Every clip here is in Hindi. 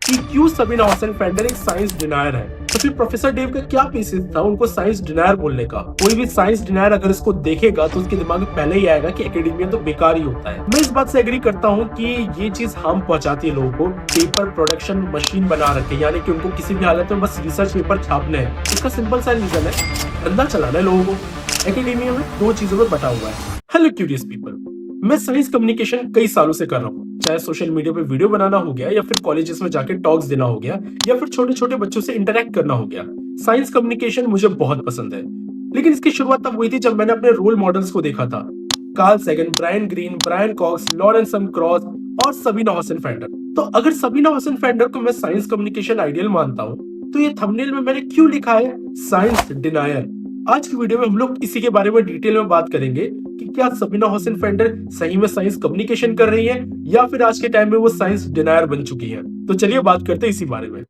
कि क्यों सबीना हसन फेंडर एक साइंस डिनायर है। तो फिर प्रोफेसर डेव का क्या बेसिस था उनको साइंस डिनायर बोलने का। कोई भी साइंस डिनायर अगर इसको देखेगा तो उसके दिमाग में पहले ही आएगा कि एकेडमिया तो बेकार ही होता है। मैं इस बात से एग्री करता हूँ कि ये चीज हार्म पहुंचाती है लोगों को। पेपर प्रोडक्शन मशीन बना रखे, यानी कि उनको किसी भी हालत में बस रिसर्च पेपर छापने हैं। इसका सिंपल सा रीजन है, धंधा चलाना है लोगों को। एकेडमिया में दो चीजों में बटा हुआ है। हेलो क्यूरियस पीपल, मैं साइंस कम्युनिकेशन कई सालों से कर रहा हूँ। चाहे सोशल मीडिया पे वीडियो बनाना हो गया, या फिर कॉलेजेस में जाके टॉक्स देना हो गया, या फिर छोटे छोटे बच्चों से इंटरेक्ट करना हो गया। साइंस कम्युनिकेशन मुझे बहुत पसंद है। लेकिन इसकी शुरुआत तब हुई थी जब मैंने अपने रोल मॉडल्स को देखा था। Carl Sagan, Brian Greene, Brian Cox, Lawrence M Krauss और सबीना हसन फेंडर। तो अगर सबीना हसन फेंडर को मैं साइंस कम्युनिकेशन आइडियल मानता हूँ, तो ये थंबनेल में मैंने क्यों लिखा है साइंस डिनायर। आज की वीडियो में हम लोग इसी के बारे में डिटेल में बात करेंगे कि क्या सबीना हसन फेंडर सही में साइंस कम्युनिकेशन कर रही है, या फिर आज के टाइम में वो साइंस डिनायर बन चुकी है। तो चलिए बात करते हैं इसी बारे में।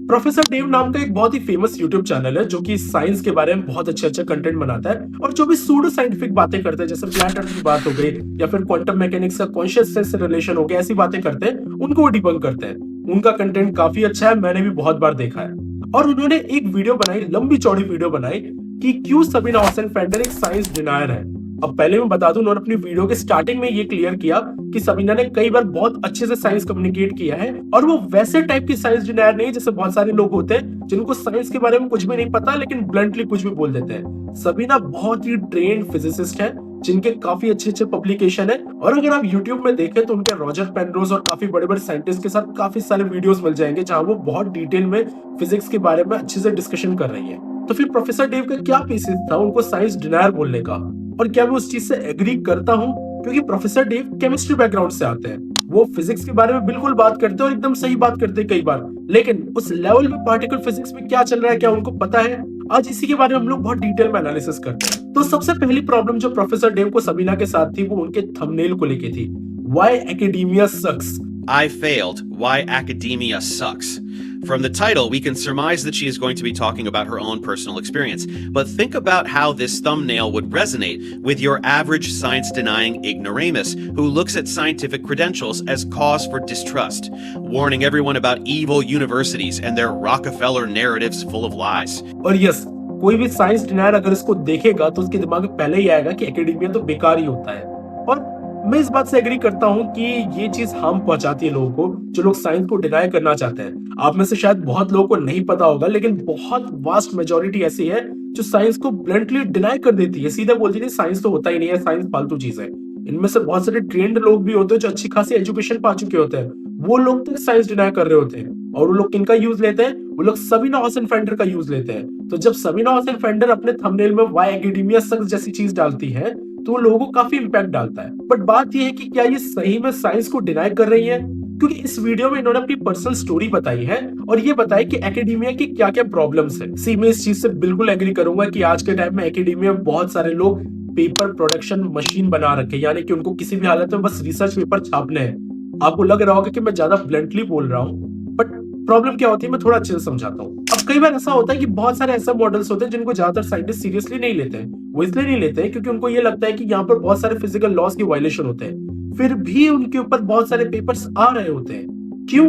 प्रोफेसर डेव नाम का एक बहुत ही फेमस यूट्यूब चैनल है जो कि साइंस के बारे में बहुत अच्छा कंटेंट बनाता है, और जो भी सूडो साइंटिफिक बातें करते हैं, जैसे फ्लैट अर्थ की बात हो गई या फिर क्वांटम मैकेनिक्स का कॉन्शियसनेस से रिलेशन हो गया, ऐसी बातें करते हैं, उनको वो डिबंक करते हैं। उनका कंटेंट काफी अच्छा है, मैंने भी बहुत बार देखा है। और उन्होंने एक वीडियो बनाई, लंबी चौड़ी वीडियो बनाई कि क्यों सबीना हसन फेंडर एक साइंस डिनायर है। अब पहले मैं बता दूं, उन्होंने अपनी वीडियो के स्टार्टिंग में ये क्लियर किया कि सबीना ने कई बार बहुत अच्छे से साइंस कम्युनिकेट किया है, और वो वैसे टाइप की साइंस डिनायर नहीं जैसे बहुत सारे लोग होते हैं जिनको साइंस के बारे में कुछ भी नहीं पता लेकिन ब्लंटली कुछ भी बोल देते हैं। सबीना बहुत ही ट्रेन्ड फिजिसिस्ट है जिनके काफी अच्छे पब्लिकेशन है, और अगर आप YouTube में देखें तो उनके रॉजर पेनरोज और काफी बड़े बड़े साइंटिस्ट के साथ काफी सारे वीडियोस मिल जाएंगे जहां वो बहुत डिटेल में फिजिक्स के बारे में अच्छे से डिस्कशन कर रही है। तो फिर प्रोफेसर डेव का क्या बेसिस था उनको साइंस डिनायर बोलने का, और क्या मैं उस चीज से एग्री करता हूँ? क्योंकि प्रोफेसर डेव केमिस्ट्री बैकग्राउंड से आते हैं, वो फिजिक्स के बारे में बिल्कुल बात करते हैं और एकदम सही बात करते हैं कई बार, लेकिन उस लेवल में पार्टिकल फिजिक्स में क्या चल रहा है क्या उनको पता है? आज इसी के बारे में हम लोग बहुत डिटेल में एनालिसिस करते हैं। तो सबसे पहली प्रॉब्लम जो प्रोफेसर डेव को सबीना के साथ थी वो उनके थंबनेल को लेके थी, Why Academia Sucks. I failed. Why academia sucks. From the title, we can surmise that she is going to be talking about her own personal experience. But think about how this thumbnail would resonate with your average science-denying ignoramus who looks at scientific credentials as cause for distrust, warning everyone about evil universities and their Rockefeller narratives full of lies. और यस, कोई भी साइंस डिनायर अगर इसको देखेगा तो उसके दिमाग में पहले ही आएगा कि एकेडमिया तो बेकार ही होता है। और मैं इस बात से एग्री करता हूं कि ये चीज हार्म पहुंचाती है लोगों को जो लोग साइंस को डिनाई करना चाहते हैं। आप में से शायद बहुत लोगों को नहीं पता होगा, लेकिन बहुत वास्ट मेजोरिटी ऐसी है जो साइंस को ब्लंटली डिनाई कर देती है, सीधा बोलती है साइंस तो होता ही नहीं है, साइंस फालतू चीज है। इनमें से बहुत सारे ट्रेंड लोग भी होते हैं जो अच्छी खासी एजुकेशन पा चुके होते हैं, वो लोग तो साइंस डिनाई कर रहे होते हैं। और वो लोग किनका यूज लेते हैं? वो लोग सबीना हसन फेंडर का यूज लेते हैं। तो जब सबीना हसन फेंडर अपने थंबनेल में व्हाई एकेडमिया सक्स जैसी चीज डालती है तो लोगों को काफी इंपैक्ट डालता है। बट बात यह है कि क्या ये सही में साइंस को डिनाई कर रही है? क्योंकि इस वीडियो में इन्होंने अपनी पर्सनल स्टोरी बताई है और ये बताई कि एकेडमिया की क्या क्या प्रॉब्लम्स है। सी मैं इस चीज से बिल्कुल एग्री करूंगा कि आज के टाइम में एकेडमिया में बहुत सारे लोग पेपर प्रोडक्शन मशीन बना रखे, यानी कि उनको किसी भी हालत में बस रिसर्च पेपर छापने हैं। आपको लग रहा होगा कि मैं ज्यादा ब्लंटली बोल रहा हूँ, बट प्रॉब्लम क्या होती है मैं थोड़ा अच्छे से समझाता हूँ। अब कई बार ऐसा होता है कि बहुत सारे ऐसे मॉडल्स होते हैं जिनको ज्यादातर साइंटिस्ट सीरियसली नहीं लेते हैं। वो इसलिए नहीं लेते हैं क्योंकि उनको ये लगता है कि यहाँ पर बहुत सारे फिजिकल लॉस के वायलेशन होते हैं, फिर भी उनके ऊपर बहुत सारे पेपर्स आ रहे होते हैं। क्यों?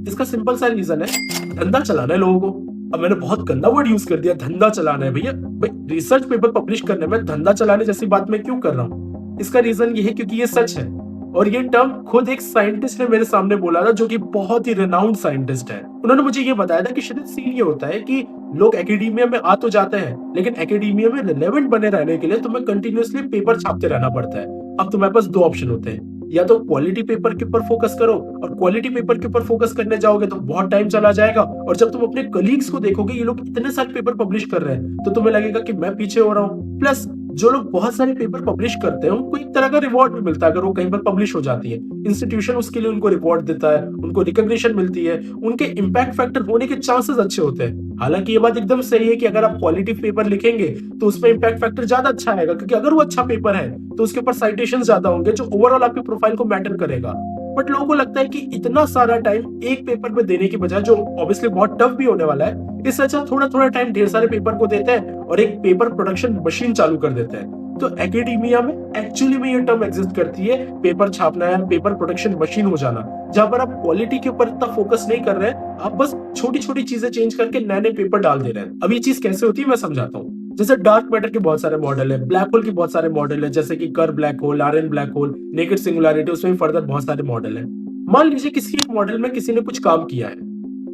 इसका सिंपल सा रीजन है, धंधा चलाना है लोगों को। अब मैंने बहुत गंदा वर्ड यूज कर दिया, धंधा चलाना है। भैया भाई, रिसर्च पेपर पब्लिश करने में धंधा चलाने जैसी बात मैं क्यों कर रहा हूँ? इसका रीजन ये है क्योंकि ये सच है, और ये टर्म खुद एक साइंटिस्ट ने मेरे सामने बोला था जो कि बहुत ही रेनाउंड साइंटिस्ट है। उन्होंने मुझे ये बताया था कि शायद सीन ये होता है कि लोग एकेडमिया में आ तो जाते हैं, लेकिन एकेडमिया में रिलेवेंट बने रहने के लिए तुम्हें कंटिन्यूअसली पेपर छापते रहना पड़ता है। अब तुम्हारे पास दो ऑप्शन होते हैं, या तो क्वालिटी पेपर के ऊपर फोकस करो, और क्वालिटी पेपर के ऊपर फोकस करने जाओगे तो बहुत टाइम चला जाएगा, और जब तुम अपने कलीग्स को देखोगे ये लोग इतने सारे पेपर पब्लिश कर रहे हैं तो तुम्हें लगेगा कि मैं पीछे हो रहा हूँ। प्लस जो लोग बहुत सारे पेपर पब्लिश करते हैं उनको एक तरह का रिवॉर्ड भी मिलता है अगर वो कहीं पर पब्लिश हो जाती है। इंस्टीट्यूशन उसके लिए उनको रिवॉर्ड देता है, उनको रिकॉग्निशन मिलती है, उनके इम्पैक्ट फैक्टर होने के चांसेस अच्छे होते हैं। हालांकि ये बात एकदम सही है कि अगर आप क्वालिटी पेपर लिखेंगे तो उसमें इम्पैक्ट फैक्टर ज्यादा अच्छा आएगा, क्योंकि अगर वो अच्छा पेपर है तो उसके ऊपर साइटेशन ज्यादा होंगे जो ओवरऑल आपकी प्रोफाइल को मैटर करेगा। बट लोगों को लगता है कि इतना सारा टाइम एक पेपर पे देने की बजाय, जो ऑब्वियसली बहुत टफ भी होने वाला है, इससे अच्छा थोड़ा थोड़ा टाइम ढेर सारे पेपर को देते हैं और एक पेपर प्रोडक्शन मशीन चालू कर देते हैं। तो एकेडेमिया में एक्चुअली में ये टर्म एग्जिस्ट करती है, पेपर छापना है, पेपर प्रोडक्शन मशीन हो जाना, जहां पर आप क्वालिटी के ऊपर इतना फोकस नहीं कर रहे हैं, आप बस छोटी छोटी चीजें चेंज करके नए नए पेपर डाल दे रहे हैं। अब ये चीज कैसे होती है मैं समझाता हूँ। जैसे डार्क मैटर के बहुत सारे मॉडल है, ब्लैक होल के बहुत सारे मॉडल है, जैसे कि Kerr black hole, R N black hole, naked singularity, उसमें फर्दर बहुत सारे मॉडल है। मान लीजिए किसी एक मॉडल में किसी ने कुछ काम किया है,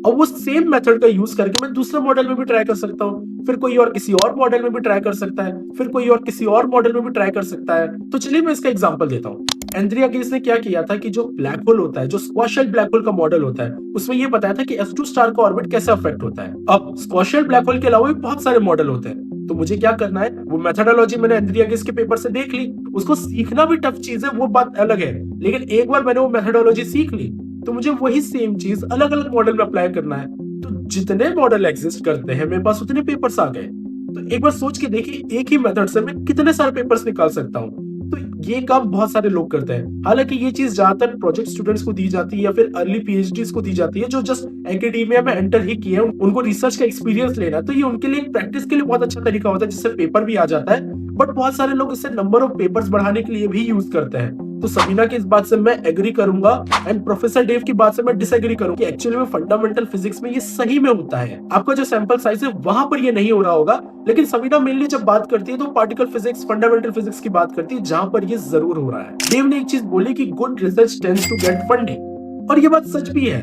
और वो सेम मेथड का यूज करके मैं दूसरे मॉडल में भी ट्राई कर सकता हूँ, फिर कोई और किसी और मॉडल में भी ट्राई कर सकता है, फिर कोई और किसी और मॉडल में भी ट्राई कर सकता है। तो चलिए मैं इसका एग्जांपल देता हूँ। एंड्रिया गिल्स ने क्या किया था कि जो ब्लैक होल होता है, जो स्क्वाशियल ब्लैक होल का मॉडल होता है, उसमें ये बताया था कि S2 स्टार का ऑर्बिट कैसे अफेक्ट होता है। अब स्क्वाशियल ब्लैक होल के अलावा भी बहुत सारे मॉडल होते हैं, तो मुझे क्या करना है, वो मेथोडोलॉजी मैंने एंड्रिया गिल्स के पेपर से देख ली, उसको सीखना भी टफ चीज है, वो बात अलग है, लेकिन एक बार मैंने वो मेथोडोलॉजी सीख ली तो मुझे वही सेम चीज अलग अलग मॉडल में अप्लाई करना है। तो जितने मॉडल एग्जिस्ट करते हैं मेरे पास उतने पेपर्स आ गए। तो एक बार सोच के देखिए, एक ही मेथड से मैं कितने सारे पेपर्स निकाल सकता हूँ। तो ये काम बहुत सारे लोग करते हैं। हालांकि ये चीज ज्यादातर प्रोजेक्ट स्टूडेंट्स को दी जाती है या फिर अर्ली पीएचडीज को दी जाती है, जो जस्ट एकेडेमिया में एंटर ही किए हैं, उनको रिसर्च का एक्सपीरियंस लेना, तो ये उनके लिए प्रैक्टिस के लिए बहुत अच्छा तरीका होता है, जिससे पेपर भी आ जाता है। बट बहुत सारे लोग इसे नंबर ऑफ पेपर्स बढ़ाने के लिए भी यूज करते हैं। तो सबीना की इस बात से मैं एग्री करूंगा, एंड प्रोफेसर डेव की बात से मैं डिसएग्री करूंगा कि एक्चुअली में फंडामेंटल फिजिक्स में ये सही में होता है। आपका जो सैंपल साइज है वहां पर ये नहीं हो रहा होगा, लेकिन सबीना मेनली जब बात करती है तो पार्टिकल फिजिक्स, फंडामेंटल फिजिक्स की बात करती है, जहां पर ये जरूर हो रहा है। डेव ने एक चीज बोली कि good research tends to get funding, और ये बात सच भी है,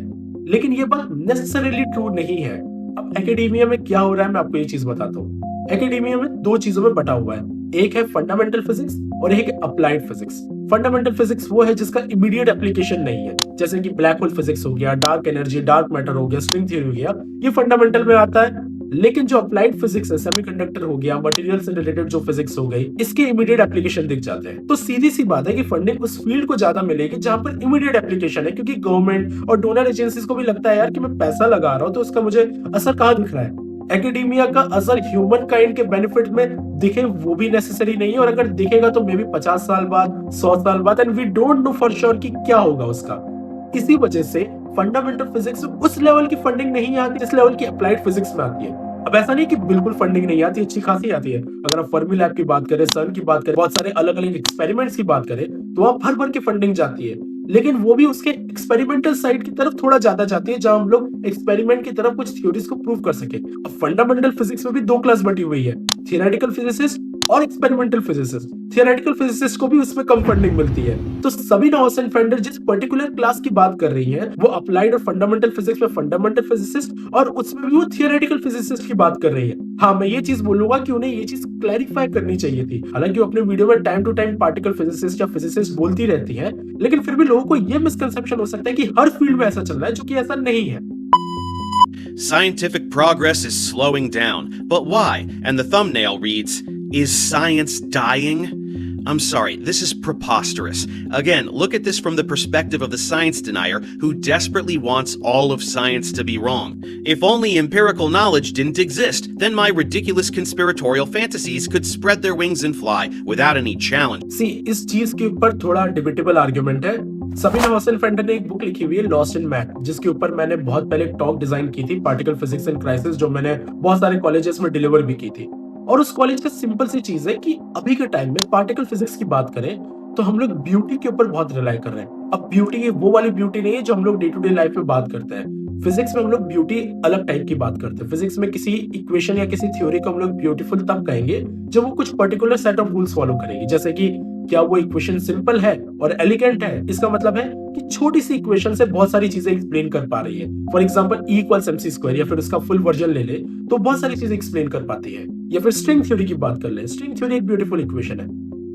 लेकिन ये बात नेसेसरीली ट्रू नहीं है। अब एकेडेमिया में क्या हो रहा है मैं आपको ये चीज बताता हूँ। एकेडेमिया में दो चीजों में बटा हुआ है, एक है फंडामेंटल फिजिक्स और एक है अप्लाइड फिजिक्स। फंडामेंटल फिजिक्स वो है जिसका इमीडिएट एप्लीकेशन नहीं है, जैसे कि ब्लैक होल फिजिक्स हो गया, डार्क एनर्जी, डार्क मैटर हो गया, स्ट्रिंग थ्योरी हो गया, ये फंडामेंटल में आता है। लेकिन जो अप्लाइड फिजिक्स है, सेमीकंडक्टर हो गया, मटेरियल से रिलेटेड जो फिजिक्स हो गई, इसके इमीडिएट एप्लीकेशन दिख जाते हैं। तो सीधी सी बात है कि फंडिंग उस फील्ड को ज्यादा मिलेगी जहां पर इमीडिएट एप्लीकेशन है, क्योंकि गवर्नमेंट और डोनर एजेंसीज को भी लगता है यार कि मैं पैसा लगा रहा हूं तो उसका मुझे असर कहां दिख रहा है। एकेडेमिया का असर ह्यूमन काइंड के बेनिफिट में दिखे वो भी नेसेसरी नहीं है, और अगर दिखेगा तो मे बी 50 साल बाद, 100 साल बाद, and we don't know for sure कि क्या होगा उसका। इसी वजह से फंडामेंटल फिजिक्स में उस लेवल की फंडिंग नहीं आती जिस लेवल की अप्लाइड फिजिक्स में आती है। अब ऐसा नहीं कि बिल्कुल फंडिंग नहीं आती, अच्छी खासी आती है। अगर आप फर्मी लैब की बात करें, सर्न की बात करें, बहुत सारे अलग अलग एक्सपेरिमेंट्स की बात करें, तो आप भर भर की फंडिंग जाती है, लेकिन वो भी उसके एक्सपेरिमेंटल साइड की तरफ थोड़ा ज्यादा जाती है, जहां हम लोग एक्सपेरिमेंट की तरफ कुछ थ्योरीज को प्रूव कर सके। अब फंडामेंटल फिजिक्स में भी दो क्लास बटी हुई है, थियोरेटिकल फिजिसिस्ट और एक्सपेरिमेंटल फिजिसिस्ट। थियोरेटिकल फिजिसिस्ट को भी उसमें कम फंडिंग मिलती है। तो सबीना हौसेनफेल्डर जिस पर्टिकुलर क्लास की बात कर रही है, वो अप्लाइड और फंडामेंटल फिजिक्स में फंडामेंटल फिजिसिस्ट, और उसमें भी वो थियोरेटिकल फिजिसिस्ट की बात कर रही है। हाँ, मैं ये चीज बोलूंगा कि उन्हें ये चीज क्लैरिफाई करनी चाहिए थी। हालांकि वो अपने वीडियो में time to time particle physicist या फिजिसिस्ट बोलती रहती है, लेकिन फिर भी लोगों को ये मिसकंसेप्शन हो सकता है कि हर फील्ड में ऐसा चल रहा है, जो कि ऐसा नहीं है। Scientific progress is slowing down. But why? And the thumbnail reads, "Is science dying?" I'm sorry, this is preposterous. Again, look at this from the perspective of the science denier who desperately wants all of science to be wrong. If only empirical knowledge didn't exist, then my ridiculous conspiratorial fantasies could spread their wings and fly without any challenge. See, इस चीज के ऊपर थोड़ा डिबेटेबल आर्गुमेंट है। सबीना हौसेनफेल्डर ने एक बुक लिखी हुई है, लॉस्ट इन मैथ, जिसके ऊपर मैंने बहुत पहले एक टॉक डिजाइन की थी, पार्टिकल फिजिक्स इन क्राइसिस, जो मैंने बहुत सारे कॉलेजेस में डिलीवर भी की थी। और उस कॉलेज का सिंपल सी चीज है कि अभी के टाइम में पार्टिकल फिजिक्स की बात करें तो हम लोग ब्यूटी के ऊपर बहुत रिलाई कर रहे हैं। अब ब्यूटी वो वाली ब्यूटी नहीं है जो हम लोग डे टू डे लाइफ में बात करते हैं। फिजिक्स में हम लोग ब्यूटी अलग टाइप की बात करते हैं। फिजिक्स में किसी इक्वेशन या किसी थ्योरी को हम लोग ब्यूटीफुल तब कहेंगे जब वो कुछ particular set of rules follow करेगी। जैसे कि क्या वो इक्वेशन सिंपल है और एलिगेंट है, इसका मतलब है कि छोटी सी इक्वेशन से बहुत सारी चीजें एक्सप्लेन कर पा रही है। फॉर एग्जांपल E = mc², या फिर उसका फुल वर्जन ले ले तो बहुत सारी चीजें एक्सप्लेन कर पाती है। या फिर स्ट्रिंग थ्योरी की बात कर ले, स्ट्रिंग थ्योरी एक ब्यूटीफुल इक्वेशन है।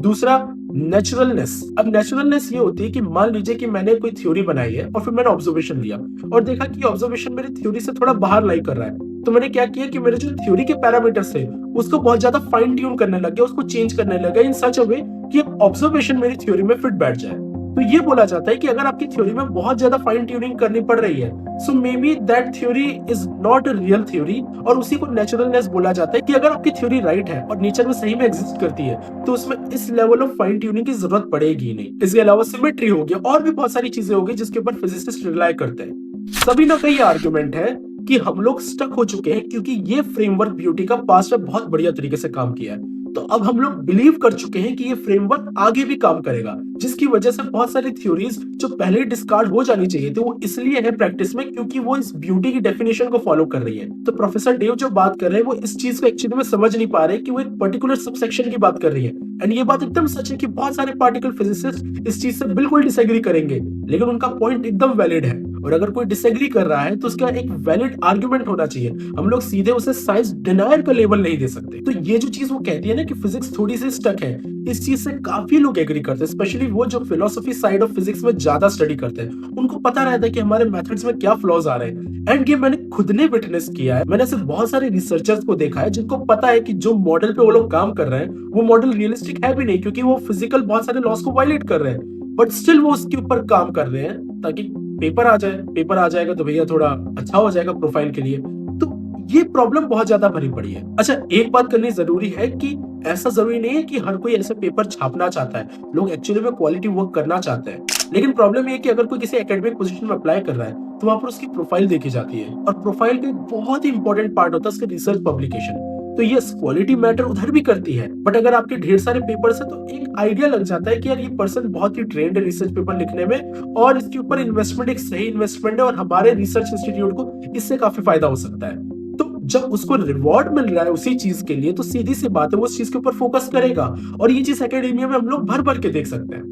दूसरा, नेचुरलनेस। अब नेचुरलनेस ये होती है कि मान लीजिए कि मैंने कोई थ्योरी बनाई है और फिर मैंने ऑब्जर्वेशन लिया और देखा कि ऑब्जर्वेशन मेरी थ्योरी से थोड़ा बाहर लाई कर रहा है, तो मैंने क्या किया कि मेरे जो थ्योरी के पैरामीटर्स थे उसको बहुत ज्यादा फाइन ट्यून करने लग गया, उसको चेंज करने लगा इन सच अ वे कि ऑब्जर्वेशन मेरी थ्योरी में फिट बैठ जाए। तो ये बोला जाता है कि अगर आपकी थ्योरी में बहुत ज्यादा फाइन ट्यूनिंग करनी पड़ रही है, so maybe that theory is not a real theory, और उसी को नेचुरलनेस बोला जाता है कि अगर आपकी थ्योरी राइट है और नेचर में सही में एग्जिस्ट करती है तो उसमें इस लेवल ऑफ फाइन ट्यूनिंग की जरूरत पड़ेगी नहीं। इसके अलावा सिमेट्री हो गया और भी बहुत सारी चीजें होगी जिसके ऊपर फिजिसिस्ट रिलाई करते हैं। सबीना का ये आर्गुमेंट है कि हम लोग स्टक हो चुके हैं क्योंकि ये फ्रेमवर्क ब्यूटी का पास्ट में बहुत बढ़िया तरीके से काम किया है। तो अब हम लोग बिलीव कर चुके हैं कि ये फ्रेमवर्क आगे भी काम करेगा, जिसकी वजह से बहुत सारी थ्योरीज जो पहले डिस्कार्ड हो जानी चाहिए थी वो इसलिए है प्रैक्टिस में क्योंकि वो इस ब्यूटी की डेफिनेशन को फॉलो कर रही है। तो प्रोफेसर डेव जो बात कर रहे हैं वो इस चीज को एक्चुअली में समझ नहीं पा रहे कि वो एक पर्टिकुलर सबसेक्शन की बात कर रही है। एंड ये बात एकदम सच है कि बहुत सारे पार्टिकल फिजिसिस्ट इस चीज से बिल्कुल डिसएग्री करेंगे, लेकिन उनका पॉइंट एकदम वैलिड है। और अगर कोई डिसएग्री कर रहा है तो उसका एक वैलिड आर्गुमेंट होना चाहिए। हम लोग सीधे उसे साइंस डिनायर का लेबल नहीं दे सकते। तो ये जो चीज वो कहती है ना कि फिजिक्स थोड़ी सी स्टक है, इस चीज से काफी लोग एग्री करते हैं, स्पेशली वो जो फिलोसफी साइड ऑफ फिजिक्स में ज्यादा स्टडी करते हैं। उनको पता रहता है कि हमारे मेथड्स में क्या फ्लॉज आ रहे हैं। एंड ये मैंने खुद ने विटनेस किया है। मैंने ऐसे बहुत सारे रिसर्चर्स को देखा है जिनको पता है कि जो मॉडल पे वो लोग काम कर रहे हैं वो मॉडल रियलिस्टिक है भी नहीं, क्योंकि वो फिजिकल बहुत सारे लॉस को वायलेट कर रहे हैं, बट स्टिल वो उसके ऊपर काम कर रहे हैं ताकि पेपर आ जाए। पेपर आ जाएगा तो भैया थोड़ा अच्छा हो जाएगा प्रोफाइल के लिए। तो ये प्रॉब्लम बहुत ज्यादा भरी पड़ी है। अच्छा, एक बात करनी जरूरी है कि ऐसा जरूरी नहीं है कि हर कोई ऐसे पेपर छापना चाहता है। लोग एक्चुअली में क्वालिटी वर्क करना चाहते हैं, लेकिन प्रॉब्लम ये है कि अगर कोई किसी एकेडमिक पोजीशन में अप्लाई कर रहा है तो वहां पर उसकी प्रोफाइल देखी जाती है, और प्रोफाइल का एक बहुत ही इंपॉर्टेंट पार्ट होता है उसके रिसर्च पब्लिकेशन। तो ये क्वालिटी मैटर उधर भी करती है, बट अगर आपके ढेर सारे पेपर्स है तो एक आइडिया लग जाता है कि यार ये पर्सन बहुत ही ट्रेंड है रिसर्च पेपर लिखने में, और इसके ऊपर इन्वेस्टमेंट एक सही इन्वेस्टमेंट है और हमारे रिसर्च इंस्टीट्यूट को इससे काफी फायदा हो सकता है। तो जब उसको रिवॉर्ड मिल रहा है उसी चीज के लिए, तो सीधी सी बात है वो उस चीज के ऊपर फोकस करेगा, और ये चीज एकेडमिया में हम लोग भर भर के देख सकते हैं।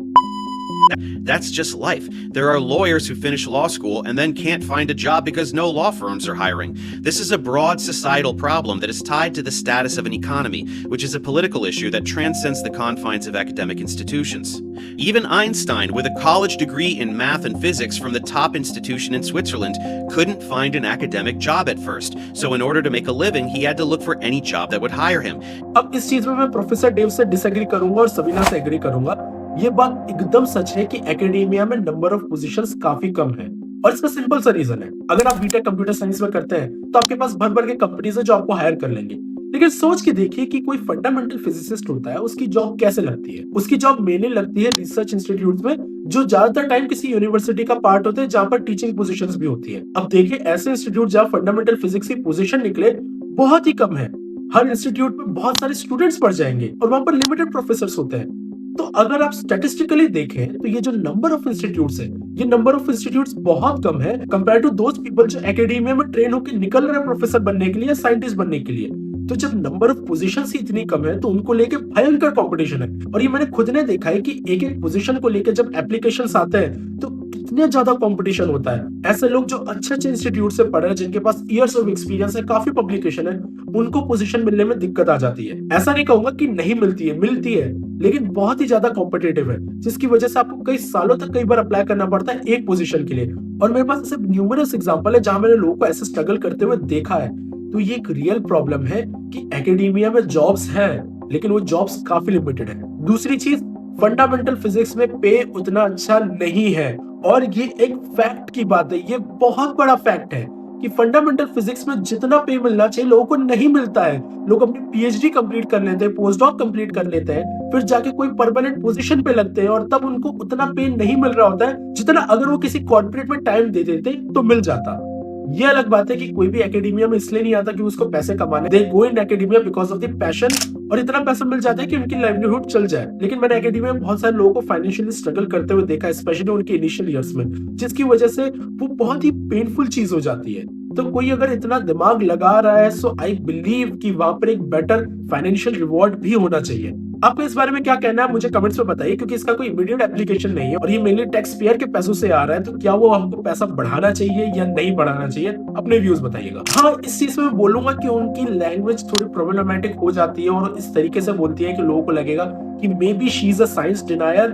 That's just life. There are lawyers who finish law school and then can't find a job because no law firms are hiring. This is a broad societal problem that is tied to the status of an economy, which is a political issue that transcends the confines of academic institutions. Even Einstein, with a college degree in math and physics from the top institution in Switzerland, couldn't find an academic job at first. So in order to make a living, he had to look for any job that would hire him. अब इस चीज में मैं प्रोफेसर डेव से डिसएग्री करूंगा और सबीना से एग्री करूंगा। ये बात एकदम सच है कि एकेडेमिया में नंबर ऑफ पोजीशंस काफी कम है, और इसका सिंपल सा रीजन है। अगर आप बीटेक कंप्यूटर साइंस में करते हैं तो आपके पास भर भर के कंपनीज है जो आपको हायर कर लेंगे, लेकिन सोच के देखिए कि कोई फंडामेंटल फिजिसिस्ट होता है, उसकी जॉब कैसे लगती है? उसकी जॉब मेनली लगती है रिसर्च इंस्टीट्यूट में, जो ज्यादातर टाइम किसी यूनिवर्सिटी का पार्ट होते हैं जहां पर टीचिंग पोजीशंस भी होती है। अब देखिए, ऐसे इंस्टीट्यूट जहां फंडामेंटल फिजिक्स की पोजीशन निकले बहुत ही कम है। हर इंस्टीट्यूट में बहुत सारे स्टूडेंट्स पढ़ जाएंगे और वहां पर लिमिटेड प्रोफेसर होते हैं। तो अगर आप स्टैटिस्टिकली देखें तो ये जो नंबर ऑफ इंस्टीट्यूट्स है, ये नंबर ऑफ इंस्टीट्यूट्स बहुत कम है कंपेयर टू दोज पीपल जो एकेडमिया में ट्रेन होकर निकल रहे हैं प्रोफेसर बनने के लिए, साइंटिस्ट बनने के लिए। तो जब नंबर ऑफ पोजीशंस ही इतनी कम है तो उनको लेके भयंकर कंपटीशन है। और ये मैंने खुद ने देखा है कि एक एक पोजीशन को लेकर जब एप्लीकेशंस आते हैं तो कितने ज्यादा कंपटीशन होता है। ऐसे लोग जो अच्छे अच्छे इंस्टीट्यूट से पढ़ रहे हैं, जिनके पास इयर्स ऑफ एक्सपीरियंस है, काफी पब्लिकेशन है, उनको पोजीशन मिलने में दिक्कत आ जाती है। ऐसा नहीं कहूंगा कि नहीं मिलती है, मिलती है, लेकिन बहुत ही ज्यादा कॉम्पिटेटिव है, जिसकी वजह से आपको कई सालों तक कई बार अप्लाई करना पड़ता है एक पोजीशन के लिए। और मेरे पास ऐसे न्यूमरस एग्जांपल है जहां मैंने लोगों को ऐसे स्ट्रगल करते हुए देखा है। तो ये एक रियल प्रॉब्लम है कि एकेडमिया में जॉब्स हैं, लेकिन वो जॉब्स काफी लिमिटेड है। दूसरी चीज, फंडामेंटल फिजिक्स में पे उतना अच्छा नहीं है, और ये एक फैक्ट की बात है, ये बहुत बड़ा फैक्ट है कि फंडामेंटल फिजिक्स में जितना पे मिलना चाहिए लोगों को नहीं मिलता है। लोग अपनी पीएचडी कंप्लीट कर लेते हैं, पोस्ट डॉक कंप्लीट कर लेते हैं, फिर जाके कोई परमानेंट पोजीशन पे लगते हैं, और तब उनको उतना पे नहीं मिल रहा होता है जितना अगर वो किसी कॉर्पोरेट में टाइम दे देते तो मिल जाता। ये अलग बात है कि कोई भी एकेडमिया में इसलिए नहीं आता कि उसको पैसे कमाने, they go in academia because of the passion, और इतना पैसा मिल जाता है कि उनकी लाइवलीहुड चल जाए। लेकिन मैंने एकेडमिया में बहुत सारे लोगों को फाइनेंशियली स्ट्रगल करते हुए देखा है, स्पेशली उनके इनिशियल ईयर्स में, जिसकी वजह से वो बहुत ही पेनफुल चीज हो जाती है। तो कोई अगर इतना दिमाग लगा रहा है, सो आई बिलीव कि वहां पर एक बेटर फाइनेंशियल रिवॉर्ड भी होना चाहिए। आपको इस बारे में क्या कहना है मुझे कमेंट्स में बताइए, क्योंकि इसका कोई इमीडिएट एप्लीकेशन नहीं है और ये मेनली टैक्स पेयर के पैसों से आ रहा है। तो क्या वो हमको पैसा बढ़ाना चाहिए या नहीं बढ़ाना चाहिए? अपने व्यूज बताइएगा। हाँ, इस चीज में बोलूंगा कि उनकी लैंग्वेज थोड़ी प्रॉब्लमेटिक हो जाती है और इस तरीके से बोलती है कि लोगों को लगेगा कि may be she is a science डिनायर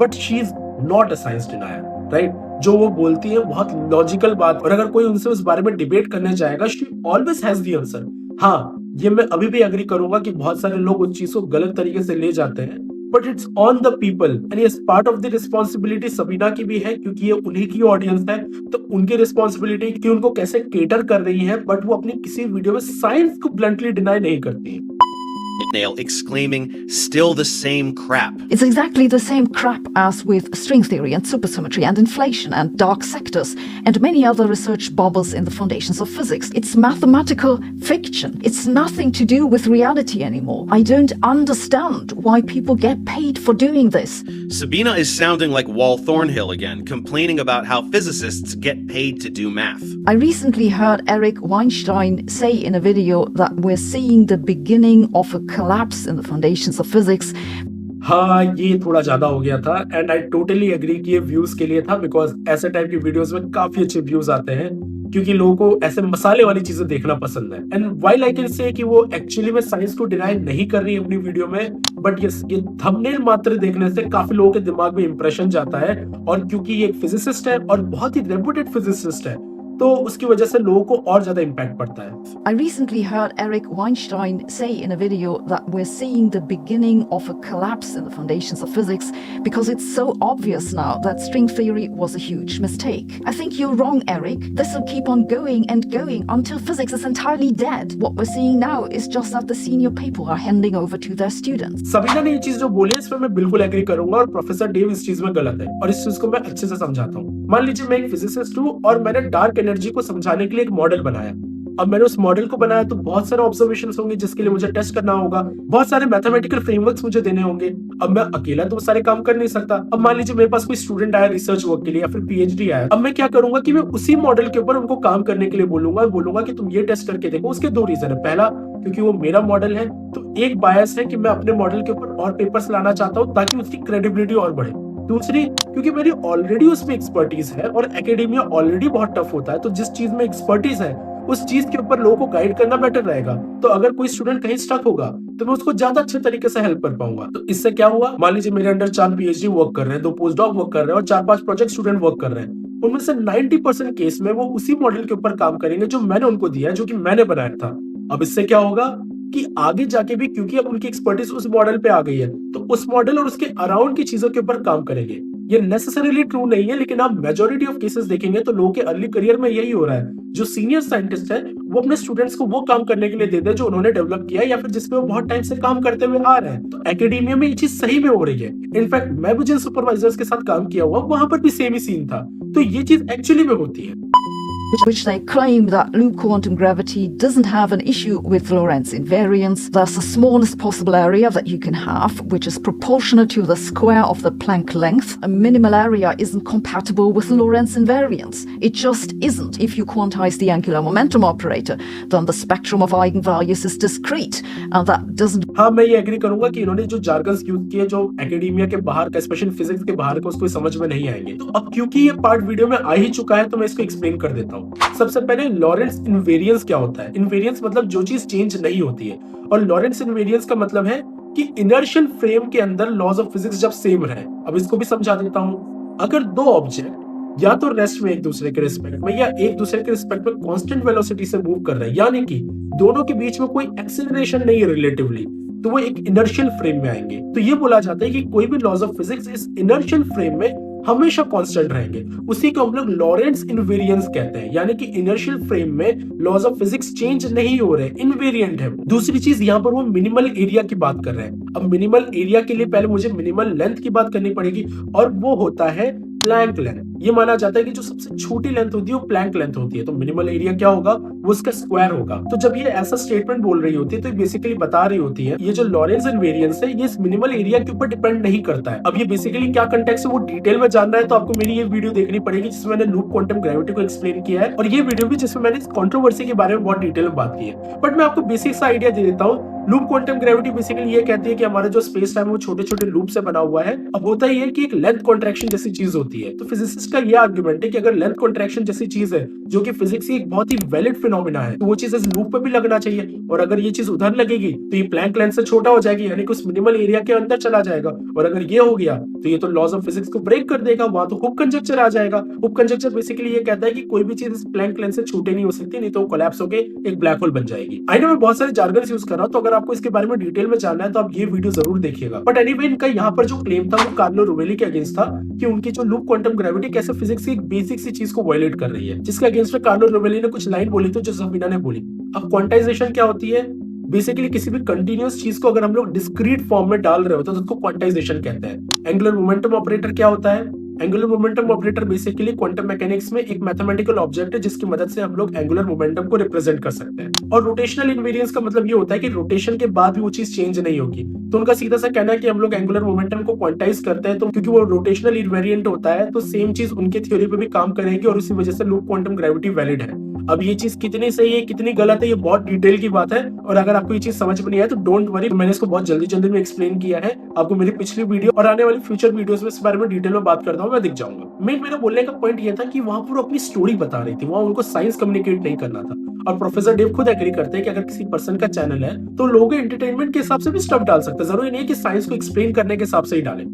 but she is not a science डिनायर, right? जो वो बोलती है बहुत लॉजिकल बात, और अगर कोई उनसे उस बारे में डिबेट करने जाएगा, she always has the answer. हाँ, ये मैं अभी भी एग्री करूंगा कि बहुत सारे लोग उस चीज को गलत तरीके से ले जाते हैं, but it's on the people and ये part of the responsibility Sabina की भी है, क्योंकि ये उन्हीं की ऑडियंस है। तो उनकी रिस्पॉन्सिबिलिटी कि उनको कैसे केटर कर रही है, बट वो अपनी किसी वीडियो में साइंस को ब्लंटली डिनाई नहीं करती है। thumbnail exclaiming, "Still the same crap." It's exactly the same crap as with string theory and supersymmetry and inflation and dark sectors and many other research bubbles in the foundations of physics. It's mathematical fiction. It's nothing to do with reality anymore. I don't understand why people get paid for doing this. Sabina is sounding like Wal Thornhill again, complaining about how physicists get paid to do math. I recently heard Eric Weinstein say in a video that we're seeing the beginning of a collapse in the foundations of physics. हाँ, ये थोड़ा ज्यादा हो गया था एंड आई टोटली एग्री कि ये व्यूज के लिए था बिकॉज ऐसे टाइप की वीडियोस में काफी अच्छे व्यूज आते हैं क्योंकि लोगों को ऐसे मसाले वाली चीजें देखना पसंद है and while I can say कि वो एक्चुअली में साइंस को डिनाई नहीं कर रही है अपनी वीडियो में बट यस ये थंबनेल मात्र देखने से काफी लोगों के दिमाग में इंप्रेशन जाता है और क्योंकि ये एक फिजिसिस्ट है और बहुत ही रेपुटेड फिजिसिस्ट है तो उसकी वजह से लोगों को और ज्यादा इम्पैक्ट पड़ता है I recently heard Eric Weinstein say in a video that we're seeing the beginning of a collapse in the foundations of physics because it's so obvious now that string theory was a huge mistake. I think you're wrong, Eric. This will keep on going and going until physics is entirely dead. What we're seeing now is just that the senior people are handing over to their students. Sabina ने ये चीज जो बोली है इस पर मैं बिल्कुल एग्री करूंगा और प्रोफेसर डेव इस चीज में गलत है और इस चीज को मैं अच्छे से समझाता हूँ। मान लीजिए मैं एक फिजिसिस्ट हूँ और मैंने डार्क एनर्जी को समझाने के लिए एक मॉडल बनाया। अब मैंने उस मॉडल को बनाया तो बहुत सारे ऑब्जर्वेशंस होंगे जिसके लिए मुझे टेस्ट करना होगा, बहुत सारे मैथमेटिकल फ्रेमवर्क्स मुझे देने होंगे। अब मैं अकेला तो सारे काम कर नहीं सकता। अब मान लीजिए मेरे पास कोई स्टूडेंट आया रिसर्च वर्क के लिए या फिर पीएचडी आया, अब मैं क्या करूंगा कि मैं उसी मॉडल के ऊपर उनको काम करने के लिए बोलूंगा कि तुम ये टेस्ट करके देखो। उसके दो रीजन है, पहला क्योंकि वो मेरा मॉडल है तो एक बायस है कि मैं अपने मॉडल के ऊपर और पेपर्स लाना चाहता हूँ ताकि उसकी क्रेडिबिलिटी और बढ़े। दूसरी क्योंकि मेरी ऑलरेडी उसमें एक्सपर्टीज है और एकेडेमिया ऑलरेडी बहुत टफ होता है तो जिस चीज में एक्सपर्टीज है उस चीज के ऊपर लोगों को गाइड करना बेटर रहेगा। तो अगर कोई स्टूडेंट कहीं स्टक होगा तो मैं उसको ज्यादा अच्छे तरीके से हेल्प कर पाऊंगा। तो इससे क्या हुआ, मान लीजिए मेरे अंडर 4 पीएचडी वर्क कर रहे हैं, 2 पोस्ट डॉक वर्क कर रहे हैं और 4-5 प्रोजेक्ट स्टूडेंट वर्क कर रहे हैं। उनमें से 90% केस में वो उसी मॉडल के ऊपर काम करेंगे जो मैंने उनको दिया है, जो कि मैंने बनाया था। अब इससे क्या होगा कि आगे जाके भी क्योंकि अब उनकी एक्सपर्टीज उस मॉडल पे आ गई है तो उस मॉडल और उसके अराउंड की चीजों के ऊपर काम करेंगे। ये नेसेसरीली ट्रू नहीं है लेकिन आप मेजॉरिटी ऑफ केसेस देखेंगे तो लोगों के अर्ली करियर में यही हो रहा है। जो सीनियर साइंटिस्ट है वो अपने स्टूडेंट्स को वो काम करने के लिए देते हैं जो उन्होंने डेवलप किया या फिर जिसपे वो बहुत टाइम से काम करते हुए आ रहे हैं। तो एकेडेमिया में ये चीज सही में हो रही है। इनफैक्ट मैं भी जिन सुपरवाइजर्स के साथ काम किया हुआ वहां पर भी सेम ही सीन था। तो ये चीज एक्चुअली में होती है। Which they claim that loop quantum gravity doesn't have an issue with Lorentz invariance. That's the smallest possible area that you can have, which is proportional to the square of the Planck length. A minimal area isn't compatible with Lorentz invariance. It just isn't. If you quantize the angular momentum operator, then the spectrum of eigenvalues is discrete, and that doesn't. हाँ, मैं ये एग्री करूंगा कि इन्होंने जो जार्गन्स यूज किए जो एकेडेमिया के बाहर का स्पेशल फिजिक्स के बाहर का उसको समझ में नहीं आएंगे। तो अब क्योंकि ये पार्ट वीडियो में आ ही चुका है तो मैं इसको एक्सप्लेन कर देता हूँ। सबसे पहले लॉरेंट्ज इनवेरियंस क्या होता है। इनवेरियंस मतलब जो चीज चेंज नहीं होती है और लॉरेंट्ज इनवेरियंस का मतलब है कि इनर्शियल फ्रेम के अंदर लॉज ऑफ फिजिक्स जब सेम रहे। अब इसको भी समझा देता हूँ। अगर दो ऑब्जेक्ट या तो रेस्ट में एक दूसरे के रिस्पेक्ट में या एक दूसरे के रिस्पेक्ट में कांस्टेंट वेलोसिटी से मूव कर रहे हैं यानी कि दोनों के बीच में कोई एक्सेलरेशन नहीं है रिलेटिवली, तो वो एक इनर्शियल फ्रेम में आएंगे। तो ये बोला जाता है कि कोई भी लॉज ऑफ फिजिक्स इस इनर्शियल फ्रेम में हमेशा कांस्टेंट रहेंगे। उसी को हम लोग लॉरेंट्ज इनवेरियंस कहते हैं यानी कि इनर्शियल फ्रेम में लॉज ऑफ फिजिक्स चेंज नहीं हो रहे, इनवेरिएंट है। दूसरी चीज यहाँ पर वो मिनिमल एरिया की बात कर रहे हैं। अब मिनिमल एरिया के लिए पहले मुझे मिनिमल लेंथ की बात करनी पड़ेगी और वो होता है प्लैंक लेंथ। ये माना जाता है कि जो सबसे छोटी लेंथ होती है वो प्लैंक लेंथ होती है। तो मिनिमल एरिया क्या होगा, वो उसका स्क्वायर होगा। तो जब ये ऐसा स्टेटमेंट बोल रही होती है तो बेसिकली बता रही होती है ये जो लॉरेंट्ज इनवेरिएंस है ये इस मिनिमल एरिया के ऊपर डिपेंड नहीं करता है। अब ये बेसिकली क्या कंटेक्स्ट है वो डिटेल में जानना है तो आपको मेरी ये वीडियो देखनी पड़ेगी जिसमें मैंने लूप क्वांटम ग्रेविटी को एक्सप्लेन किया है और ये वीडियो भी जिसमें मैंने इस कंट्रोवर्सी के बारे में बहुत डिटेल में बात की है। बट मैं आपको बेसिक सा आइडिया दे देता हूँ। लूप क्वांटम ग्रेविटी बेसिकली ये कहती है कि हमारा जो स्पेस टाइम है वो छोटे छोटे लूप से बना हुआ है। अब होता ही है कि एक लेंथ कॉन्ट्रैक्शन जैसी चीज होती है। तो फिजिसिस्ट का ये आर्गुमेंट है कि अगर लेंथ कॉन्ट्रैक्शन जैसी चीज है जो कि फिजिक्स की एक बहुत ही वैलिड फिनोमिना है तो वो चीज इस लूप पे भी लगना चाहिए और अगर ये चीज उधर लगेगी तो ये प्लैंक लेंथ से छोटा हो जाएगी यानी कि उस मिनिमल एरिया के अंदर चला जाएगा और अगर ये हो गया तो ये तो लॉज ऑफ फिजिक्स को ब्रेक कर देगा, वहां तो हुक कंजक्चर आ जाएगा। हुक कंजक्चर बेसिकली ये कहता है कि कोई भी चीज इस प्लैंक लेंथ से छोटे नहीं हो सकती, नहीं तो वो कोलैप्स होके एक ब्लैक होल बन जाएगी। आई नो मैं बहुत सारे जार्गन्स यूज कर रहा हूं तो अगर आपको इसके बारे में डिटेल में जानना है तो आप ये वीडियो जरूर देखिएगा। बट एनीवे इनका यहाँ पर जो क्लेम था वो कार्लो रोवेली के अगेंस्ट था कि उनकी जो लूप क्वांटम ग्रेविटी कैसे फिजिक्स की एक बेसिक सी चीज को वायलेट कर रही है, जिसके अगेंस्ट में कार्लो रोवेली ने कुछ लाइन बोली तो जो सबीना ने बोली। अब क्वांटाइजेशन क्या होती है, बेसिकली किसी भी कंटिन्यूअस चीज को अगर हम लोग डिस्क्रीट फॉर्म में डाल रहे होते हैं तो उसको क्वांटाइजेशन कहते हैं। एंगुलर मोमेंटम ऑपरेटर क्या होता है? Angular momentum operator basically quantum mechanics में एक मैथमेटिकल ऑब्जेक्ट है जिसकी मदद से हम लोग एंगुलर मोमेंटम को रिप्रेजेंट कर सकते हैं। और रोटेशनल इनवेरियंस का मतलब ये होता है कि रोटेशन के बाद भी वो चीज चेंज नहीं होगी। तो उनका सीधा सा कहना है कि हम लोग एंगुलर मोमेंटम को क्वांटाइज करते हैं तो क्योंकि वो रोटेशनल इनवेरिएंट होता है तो सेम चीज उनके थ्योरी पे भी काम करेगी और उसी वजह से लूप क्वांटम ग्रेविटी वैलिड है। अब ये चीज कितनी सही है कितनी गलत है ये बहुत डिटेल की बात है और अगर आपको ये चीज समझ में नहीं आया तो डोंट वरी, मैंने इसको बहुत जल्दी में एक्सप्लेन किया है। आपको मेरी पिछली वीडियो और आने वाली फ्यूचर वीडियोस में इस बारे में डिटेल में बात करता हूँ, मैं दिख जाऊंगा। मेरा बोलने का पॉइंट ये था कि वहां पर अपनी स्टोरी बता रही थी, वहां उनको साइंस कम्युनिकेट नहीं करना था। और प्रोफेसर डेव खुद एग्री करते हैं कि अगर किसी पर्सन का चैनल है तो लोग एंटरटेनमेंट के हिसाब से भी स्टफ डाल सकते हैं, जरूरी नहीं है कि साइंस को एक्सप्लेन करने के हिसाब से ही डालें।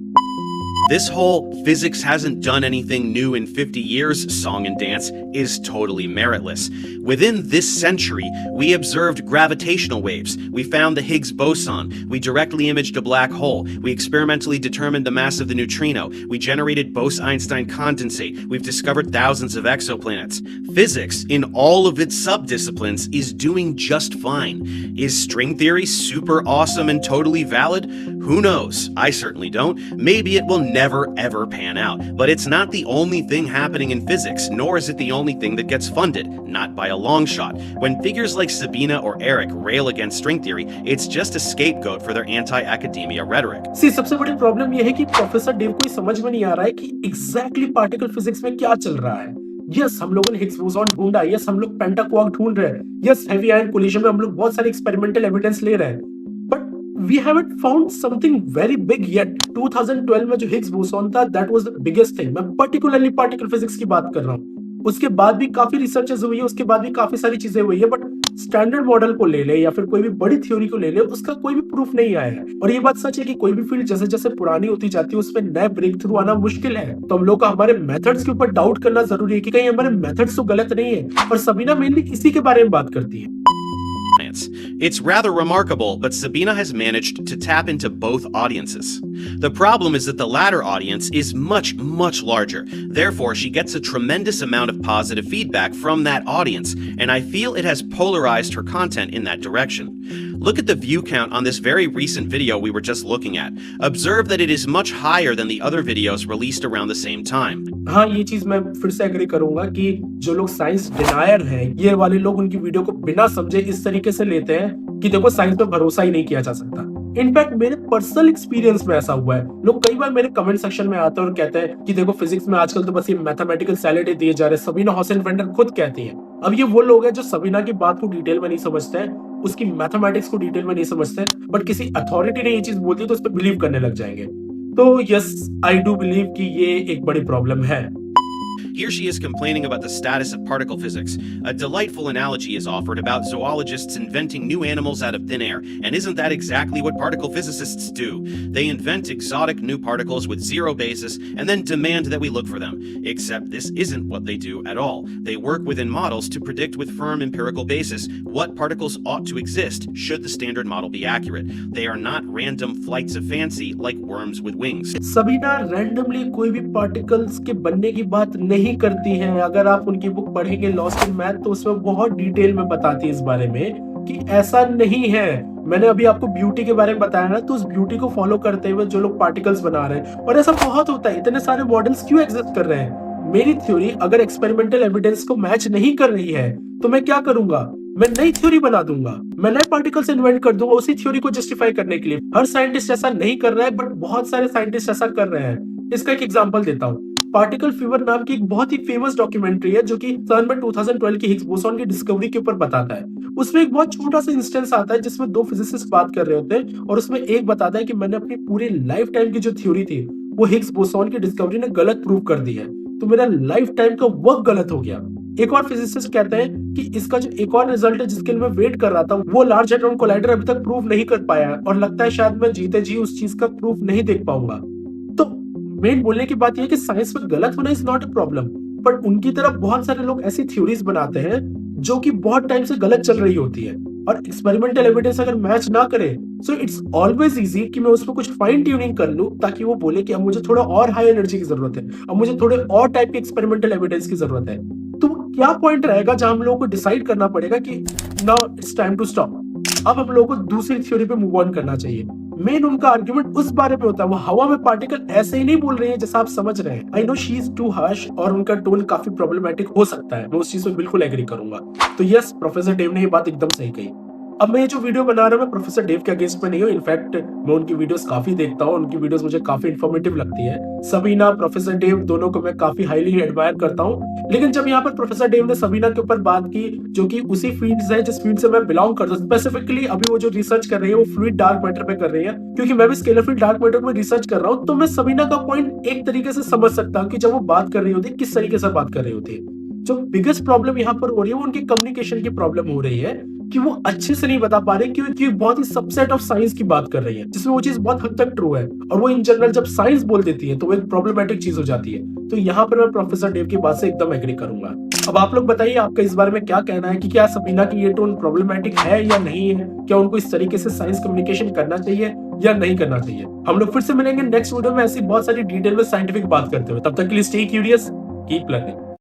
This whole physics hasn't done anything new in 50 years song and dance is totally meritless. Within this century, we observed gravitational waves. We found the Higgs boson. We directly imaged a black hole. We experimentally determined the mass of the neutrino. We generated Bose-Einstein condensate. We've discovered thousands of exoplanets. Physics, in all of its subdisciplines, is doing just fine. Is string theory super awesome and totally valid? Who knows? I certainly don't. Maybe it will never ever pan out. But it's not the only thing happening in physics, nor is it the only thing that gets funded. Not by a long shot. When figures like Sabina or Eric rail against string theory, it's just a scapegoat for their anti-academia rhetoric. See, सबसे बड़ी प्रॉब्लम ये है कि प्रोफेसर डेव को समझ में नहीं आ रहा है कि एग्जैक्टली पार्टिकल फिजिक्स में क्या चल रहा है। यस, हम लोगों ने हिग्स बोसॉन ढूंढा, यस हम लोग पेंटाक्वार्क ढूंढ रहे हैं, यस हेवी आयन कोलिजन में हम लोग बहुत सारे एक्सपेरिमेंटल एविडेंस ले रहे हैं, but we haven't found something very big yet. 2012 में जो हिग्स बोसॉन था that was the biggest thing. मैं पर्टिकुलरली पार्टिकल फिजिक्स की बात कर रहा हूँ। उसके बाद भी काफी रिसर्चेस हुई है, उसके बाद भी काफी सारी चीजें हुई है, बट स्टैंडर्ड मॉडल को ले ले या फिर कोई भी बड़ी थ्योरी को ले ले, उसका कोई भी प्रूफ नहीं आया है। और ये बात सच है कि कोई भी फील्ड जैसे जैसे पुरानी होती जाती है उसमें नए ब्रेक थ्रू आना मुश्किल है। तो हम लोग का हमारे मेथड्स के ऊपर डाउट करना जरूरी है कि कहीं हमारे मेथड्स तो गलत नहीं है। और सबीना मेनली इसी के बारे में बात करती है। It's rather remarkable, but Sabina has managed to tap into both audiences. The problem is that the latter audience is much, much larger. Therefore, she gets a tremendous amount of positive feedback from that audience, and I feel it has polarized her content in that direction. Look at the view count on this very recent video we were just looking at. Observe that it is much higher than the other videos released around the same time. हाँ, ये चीज मैं फिर से एग्री करूंगा कि जो लोग साइंस डिनायर हैं, ये वाले लोग उनकी वीडियो को बिना समझे इस तरीके से लेते हैं कि देखो साइंस पे भरोसा ही नहीं किया जा सकता। इनफैक्ट मेरे पर्सनल एक्सपीरियंस में ऐसा हुआ है। लोग कई बार मेरे कमेंट सेक्शन में आते हैं और कहते हैं कि देखो फिजिक्स में आजकल तो बस ये मैथमेटिकल सैलड दिए जा रहे हैं। सबीना हसन वेंडर खुद कहती है। अब ये वो लोग हैं जो सबीना की बात को डिटेल में नहीं समझते हैं, उसकी मैथमेटिक्स को डिटेल में नहीं समझते, बट किसी अथॉरिटी ने ये चीज बोलती है तो उस पर बिलीव करने लग जाएंगे। तो यस, आई डू बिलीव कि ये एक बड़ी प्रॉब्लम है। Here she is complaining about the status of particle physics. A delightful analogy is offered about zoologists inventing new animals out of thin air. And isn't that exactly what particle physicists do? They invent exotic new particles with zero basis and then demand that we look for them. Except this isn't what they do at all. They work within models to predict with firm empirical basis what particles ought to exist should the standard model be accurate. They are not random flights of fancy like worms with wings. Sabina randomly कोई भी पार्टिकल्स के बनने की बात नहीं करती हैं। अगर आप उनकी बुक पढ़ेंगे लॉस्ट इन मैथ तो उसमें बहुत डिटेल में बताती है इस बारे में कि ऐसा नहीं है। मैंने अभी आपको ब्यूटी के बारे में बताया ना, तो उस ब्यूटी को फॉलो करते हुए जो लोग पार्टिकल्स बना रहे हैं, और ऐसा बहुत होता है। इतने सारे मॉडल्स क्यों एग्जिस्ट कर रहे हैं? मेरी थ्योरी अगर एक्सपेरिमेंटल एविडेंस को मैच नहीं कर रही है तो मैं क्या करूंगा? मैं नई थ्योरी बना दूंगा, मैं नए पार्टिकल्स इन्वेंट कर दूंगा उसी थ्योरी को जस्टिफाई करने के लिए। हर साइंटिस्ट ऐसा नहीं कर रहा है, बट बहुत सारे साइंटिस्ट ऐसा कर रहे हैं। इसका एक एग्जांपल देता हूँ। पार्टिकल फीवर नाम की एक बहुत ही फेमस डॉक्यूमेंट्री है जो कि सन में 2012 की हिग्स बोसॉन की डिस्कवरी के ऊपर बताता है। उसमें एक बहुत छोटा सा इंस्टेंस आता है जिसमें दो फिजिसिस्ट बात कर रहे होते हैं और उसमें एक बताता है कि मैंने अपनी पूरी लाइफ टाइम की जो थ्योरी थी वो हिग्स बोसॉन की डिस्कवरी ने गलत प्रूव कर दी है, तो मेरा लाइफ टाइम का वर्क गलत हो गया। एक और फिजिसिस्ट कहते हैं कि इसका जो एक और रिजल्ट है जिसके लिए मैं वेट कर रहा था वो लार्ज हैड्रॉन कोलाइडर अभी तक प्रूव नहीं कर पाया है और लगता है शायद मैं जीते जी उस चीज का प्रूफ नहीं देख पाऊंगा। तो मेन बोलने की बात यह है कि साइंस में गलत होना is not a problem, but उनकी तरफ बहुत सारे लोग ऐसी थ्योरीज बनाते हैं जो कि बहुत टाइम से गलत चल रही होती है और एक्सपेरिमेंटल एविडेंस अगर मैच ना करे सो इट्स ऑलवेज इजी कि मैं उसमें कुछ फाइन ट्यूनिंग कर लूं ताकि वो बोले कि अब मुझे थोड़ा और हाई एनर्जी की जरूरत है, अब मुझे थोड़े और टाइप के एक्सपेरिमेंटल एविडेंस की जरूरत है। तो क्या पॉइंट रहेगा जहां हम लोगों को डिसाइड करना पड़ेगा कि now it's time to stop. अब हम लोगों को दूसरी थ्योरी पे मूव ऑन करना चाहिए। मेन उनका आर्ग्यूमेंट उस बारे में होता है, वो हवा में पार्टिकल ऐसे ही नहीं बोल रहे हैं जैसा आप समझ रहे हैं। I know she is too harsh और उनका टोन काफी प्रॉब्लमेटिक हो सकता है, मैं उस चीज में बिल्कुल एग्री करूंगा। तो यस, प्रोफेसर डेव ने ये बात एकदम सही कही। अब मैं ये जो वीडियो बना रहा हूँ, मैं प्रोफेसर डेव के अगेंस्ट में नहीं हूँ। इनफैक्ट मैं उनकी वीडियोस काफी देखता हूँ, उनकी वीडियोस मुझे काफी इन्फॉर्मेटिव लगती है। सबीना, प्रोफेसर डेव दोनों को मैं काफी हाईली एडमायर करता हूँ। लेकिन जब यहाँ पर प्रोफेसर डेव ने सबीना के ऊपर बात की, जो कि उसी फील्ड से है जिस फील्ड से मैं बिलोंग करता हूँ, स्पेसिफिकली अभी वो जो रिसर्च कर रही है वो फ्लूइड डार्क मैटर पे कर रही है, क्योंकि मैं भी स्केलर फील्ड डार्क मैटर में रिसर्च कर रहा हूँ। तो मैं सबीना का पॉइंट एक तरीके से समझ सकता हूँ कि जब वो बात कर रही होती है किस तरीके से बात कर रही होती है। जो बिगेस्ट प्रॉब्लम यहाँ पर हो रही है वो उनकी कम्युनिकेशन की प्रॉब्लम हो रही है, कि वो अच्छे से नहीं बता पा रहे, क्योंकि बहुत ही सबसेट ऑफ साइंस की बात कर रही है, जिसमें वो चीज बहुत हद तक ट्रू है। और वो इन जनरल जब साइंस बोल देती है तो वो एक प्रॉब्लमेटिक चीज हो जाती है। तो यहाँ पर मैं प्रोफेसर डेव की बात से एकदम एग्री करूंगा। अब आप लोग बताइए, आपका इस बारे में क्या कहना है कि क्या सबीना की ये टोन प्रॉब्लमेटिक है या नहीं है? क्या उनको इस तरीके से साइंस कम्युनिकेशन करना चाहिए या नहीं करना चाहिए? हम लोग फिर से मिलेंगे नेक्स्ट वीडियो में ऐसी बहुत सारी डिटेल में साइंटिफिक बात करते हुए। तब तक के लिए स्टे क्यूरियस, कीप लर्निंग।